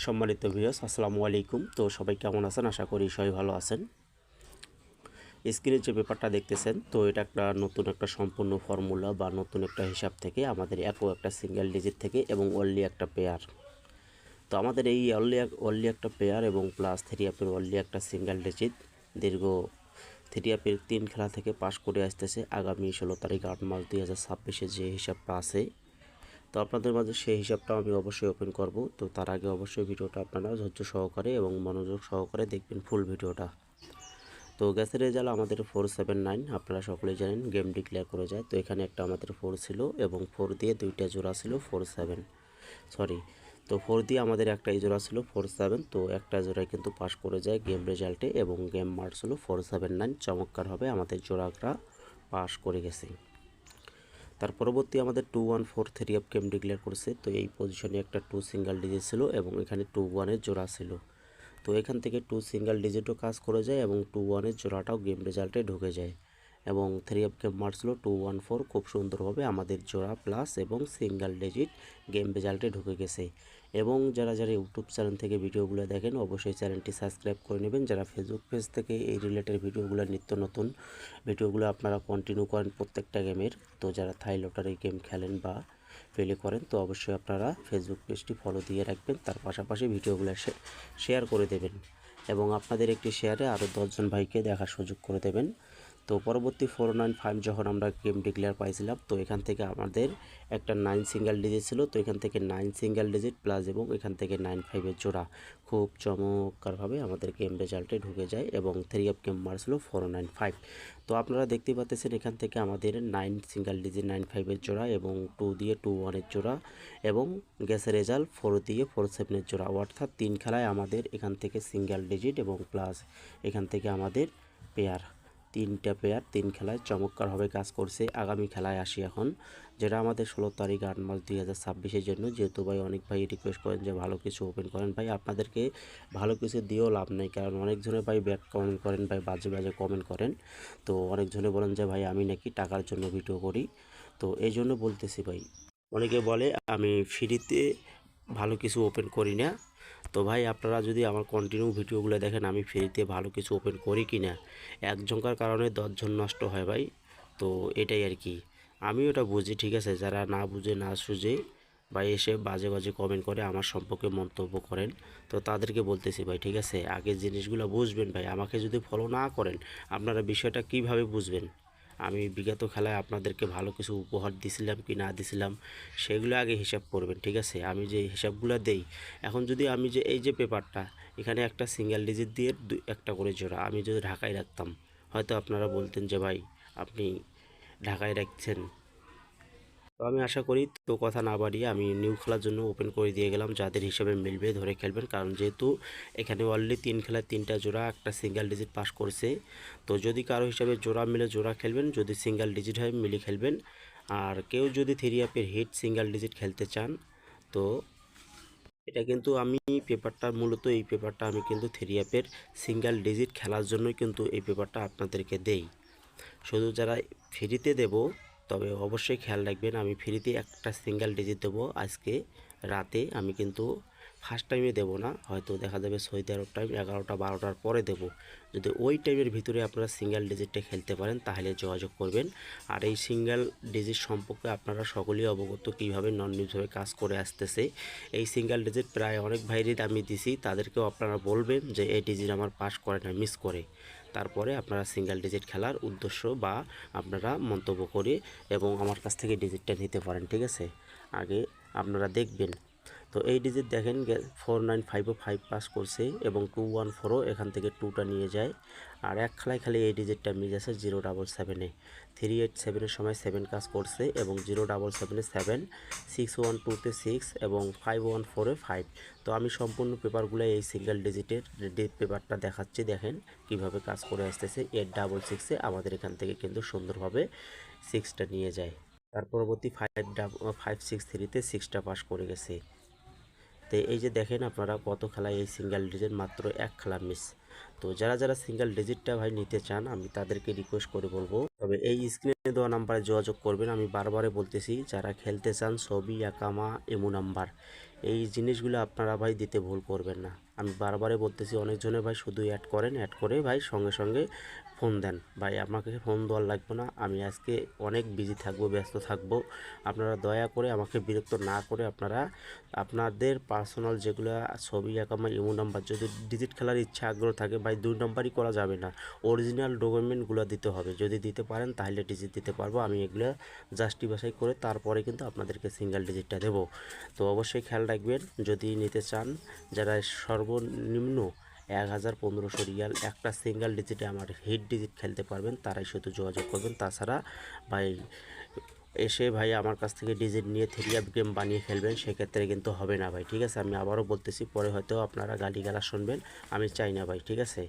সম্মানিত ভিউয়ার্স, আসসালামু আলাইকুম। তো সবাই কেমন আছেন? আশা করি সবাই ভালো আছেন। স্ক্রিনে যে পেপারটা দেখতেছেন, তো এটা একটা নতুন একটা সম্পূর্ণ ফর্মুলা বা নতুন একটা হিসাব থেকে আমাদের একটা সিঙ্গেল ডিজিট থেকে এবং অনলি একটা পেয়ার। তো আমাদের এই অনলি একটা পেয়ার এবং প্লাস থ্রি আপের অনলি একটা সিঙ্গেল ডিজিট দীর্ঘ থ্রি আপের 3 খেলা থেকে পাশ করে আসতেছে আগামী 16 তারিখ 8 মার্চ 2026 যে হিসাবটা আছে। তো আপনাদের মাঝে সেই হিসাবটা আমি অবশ্যই ওপেন করব। তো তার আগে অবশ্যই ভিডিওটা আপনারা ধৈর্য সহকারে এবং মনোযোগ সহকারে দেখবেন ফুল ভিডিওটা। তো গ্যাসের রেজাল্ট আমাদের 479, আপনারা সকলেই জানেন গেম ডিক্লেয়ার করে যায়। তো এখানে একটা আমাদের 4 ছিল এবং 4 দিয়ে দুইটা জোড়া ছিল 47, সরি, তো 4 দিয়ে আমাদের একটাই জোড়া ছিল 47। তো একটা জোড়ায় কিন্তু পাস করে যায় গেম রেজাল্টে এবং গেম মার্কস হলো 479। চমৎকারভাবে আমাদের জোড়াটা পাস করে গেছে। তার পরবর্তী আমাদের 2143 অফ গেম ডিক্লেয়ার করেছে। তো এই পজিশনে একটা 2 সিঙ্গেল ডিজিট ছিল এবং এখানে 21-এর জোড়া ছিল। তো এখান থেকে 2 সিঙ্গেল ডিজিটও কাজ করে যায় এবং 21-এর জোড়াটাও গেম রেজাল্টে ঢুকে যায় এবং 3 অফ গেম মার্কস হলো 214। খুব সুন্দরভাবে আমাদের জোড়া প্লাস এবং সিঙ্গেল ডিজিট গেম রেজাল্টে ঢুকে গেছে। এবং যারা ইউটিউব চ্যানেল থেকে ভিডিওগুলো দেখেন অবশ্যই চ্যানেলটি সাবস্ক্রাইব করে নেবেন। যারা ফেসবুক পেজ থেকে এই রিলেটেড ভিডিওগুলো নিত্য নতুন ভিডিওগুলো আপনারা কন্টিনিউ করেন প্রত্যেকটা গেমের, তো যারা থাই লটারি গেম খেলেন বা প্লে করেন তো অবশ্যই আপনারা ফেসবুক পেজটি ফলো দিয়ে রাখবেন। তার পাশাপাশি ভিডিওগুলো শেয়ার করে দেবেন এবং আপনাদের একটি শেয়ারে আরও 10 জন ভাইকে দেখার সুযোগ করে দেবেন। তো পরবর্তী 495 যখন আমরা গেম ডিক্লেয়ার পাইছিলাম, তো এখান থেকে আমাদের একটা 9 সিঙ্গেল ডিজিট ছিল। তো এখান থেকে 9 সিঙ্গেল ডিজিট প্লাস এবং এখান থেকে 95-এর জোড়া খুব চমৎকারভাবে আমাদের গেম রেজাল্টে ঢুকে যায় এবং 3 অফ গেম মার্কস হলো 495। তো আপনারা দেখতে পাচ্ছেন এখান থেকে আমাদের 9 সিঙ্গেল ডিজিট 95-এর জোড়া এবং 2 দিয়ে 21-এর জোড়া এবং গ্যাসের রেজাল্ট 4 দিয়ে 47-এর জোড়া, অর্থাৎ 3 খেলায় আমাদের এখান থেকে সিঙ্গেল ডিজিট এবং প্লাস এখান থেকে আমাদের পেয়ার, 3টা পেয়ার 3 খেলায় চমৎকারভাবে কাজ করছে। আগামী খেলায় আসি এখন, যেটা আমাদের 16 তারিখ 8 মার্চ 2026-এর জন্য। যেহেতু ভাই অনেক ভাই রিকোয়েস্ট করেন যে ভালো কিছু ওপেন করেন, ভাই আপনাদেরকে ভালো কিছু দিয়েও লাভ নেই, কারণ অনেকজনে ভাই ব্যাড কমেন্ট করেন, ভাই বাজে বাজে কমেন্ট করেন। তো অনেকজনে বলেন যে ভাই আমি নাকি টাকার জন্য ভিডিও করি। তো এই জন্য বলতেছি ভাই, অনেকে বলে আমি ফ্রিতে ভালো কিছু ওপেন করি না। তো ভাই আপনারা যদি আমার কন্টিনিউ ভিডিওগুলো দেখেন আমি ফ্রিতে ভালো কিছু ওপেন করি কি না, একজনকার কারণে 10 জন নষ্ট হয় ভাই। তো এটাই আর কি, আমি ওটা বুঝি, ঠিক আছে। যারা না বুঝে না সুঝে ভাই এসে বাজে বাজে কমেন্ট করে আমার সম্পর্কে মন্তব্য করেন, তো তাদেরকে বলতেছি ভাই ঠিক আছে আগে জিনিসগুলো বুঝবেন ভাই। আমাকে যদি ফলো না করেন আপনারা বিষয়টা কিভাবে বুঝবেন আমি বিগত খেলায় আপনাদেরকে ভালো কিছু উপহার দিছিলাম কি না দিছিলাম, সেগুলো আগে হিসাব করবেন, ঠিক আছে। আমি যে হিসাবগুলো দেই, এখন যদি আমি যে এই যে পেপারটা এখানে একটা সিঙ্গেল ডিজিট দিয়ে একটা করে জোড়া আমি যদি ঢাকায় রাখতাম, হয়তো আপনারা বলতেন যে ভাই আপনি ঢাকায় রাখছেন। তো আমি আশা করি, তো কথা না বাড়িয়ে আমি নিউ খেলার জন্য ওপেন করে দিয়ে গেলাম, যাদের হিসাবে মিলবে ধরে খেলবেন, কারণ যেহেতু এখানে অলরেডি 3 খেলায় 3টা জোড়া একটা সিঙ্গেল ডিজিট পাস করছে। তো যদি কারো হিসাবে জোড়া মিলে জোড়া খেলবেন, যদি সিঙ্গেল ডিজিট হয় মিলে খেলবেন। আর কেউ যদি 3 আপের হিট সিঙ্গেল ডিজিট খেলতে চান, তো এটা কিন্তু আমি পেপারটা মূলত এই পেপারটা আমি কিন্তু 3 আপের সিঙ্গেল ডিজিট খেলার জন্যই কিন্তু এই পেপারটা আপনাদেরকে দেই। শুধু যারা ফ্রিতে দেব, তবে অবশ্যই খেয়াল রাখবেন আমি ফ্রিতে একটা সিঙ্গেল ডিজিট দেবো আজকে রাতে। আমি কিন্তু ফার্স্ট টাইমে দেবো না, হয়তো দেখা যাবে 6-11 টাইম 11টা 12টার পরে দেব। যদি ওই টাইমের ভিতরে আপনারা সিঙ্গেল ডিজিটটা খেলতে পারেন তাহলে যোগাযোগ করবেন। আর এই সিঙ্গেল ডিজিট সম্পর্কে আপনারা সকলেই অবগত কীভাবে নন নিউজভাবে কাজ করে আসতেছে। এই সিঙ্গেল ডিজিট প্রায় অনেক ভাইরই আমি দিছি, তাদেরকেও আপনারা বলবেন যে এই ডিজিট আমার পাস করে না, মিস করে। তারপরে আপনারা সিঙ্গেল ডিজিট খেলার উদ্দেশ্য বা আপনারা মন্তব্য করে এবং আমার কাছ থেকে ডিজিটটা নিতে পারেন, ঠিক আছে। আগে আপনারা দেখবেন। তো এই ডিজিট দেখেন 495ও 5 পাস করছে এবং 214ও এখান থেকে 2টা নিয়ে যায়। আর এক খেলায় খালি এই ডিজিটটা মিস আছে 077-এ। 387-এর সময় 7 কাজ করছে এবং 077-এ 7, 612-তে 6 এবং 514-এ 5। তো আমি সম্পূর্ণ পেপারগুলো এই সিঙ্গেল ডিজিটের পেপারটা দেখাচ্ছি, দেখেন কিভাবে কাজ করে আসতেছে। 866-এ আমাদের এখান থেকে কিন্তু সুন্দরভাবে 6টা নিয়ে যায়। তার পরবর্তী 563-তে 6টা পাস করে গেছে। তো এই যে দেখেন আপনারা কত খেলায় এই সিঙ্গেল ডিজিট মাত্র এক খেলা মিস। তো যারা সিঙ্গেল ডিজিটটা ভাই নিতে চান আমি তাদেরকে রিকোয়েস্ট করে বলবো, তবে এই স্ক্রিনে দেওয়া নাম্বারে যোগাযোগ করবেন। আমি বারবারে বলতেছি, যারা খেলতে চান ছবি আকামা এমো নাম্বার, এই জিনিসগুলো আপনারা ভাই দিতে ভুল করবেন না। আমি বারবারই বলতেছি, অনেকজনে ভাই শুধু অ্যাড করেন, অ্যাড করে ভাই সঙ্গে সঙ্গে ফোন দেন। ভাই আমাকে ফোন দেওয়ার লাগবে না, আমি আজকে অনেক বিজি থাকবো, ব্যস্ত থাকবো। আপনারা দয়া করে আমাকে বিরক্ত না করে আপনারা আপনাদের পার্সোনাল যেগুলো ছবি, অ্যাকাউন্ট, ইমো নাম্বার, যদি ডিজিট খেলার ইচ্ছা আগ্রহ থাকে ভাই 2 নাম্বারই করা যাবে না, অরিজিনাল ডকুমেন্টগুলো দিতে হবে। যদি দিতে পারেন তাহলে ডিজিট দিতে পারবো, আমি এগুলো জাস্টিফাই করে তারপরে কিন্তু আপনাদেরকে সিঙ্গেল ডিজিটটা দেবো। তো অবশ্যই খেয়াল রাখবেন, যদি নিতে চান যারা সর্বনিম্ন 1000-1500 রিয়াল একটা সিঙ্গেল ডিজিটে আমার হিট ডিজিট খেলতে পারবেন তারাই শুধু যোগাযোগ করবেন। তাছাড়া ভাই এসে ভাই আমার কাছ থেকে ডিজিট নিয়ে থ্রিআপ গেম বানিয়ে খেলবেন সেক্ষেত্রে কিন্তু হবে না ভাই, ঠিক আছে? আমি আবারও বলতেছি, পরে হয়তো আপনারা গালিগালাজ শুনবেন, আমি চাই না ভাই, ঠিক আছে?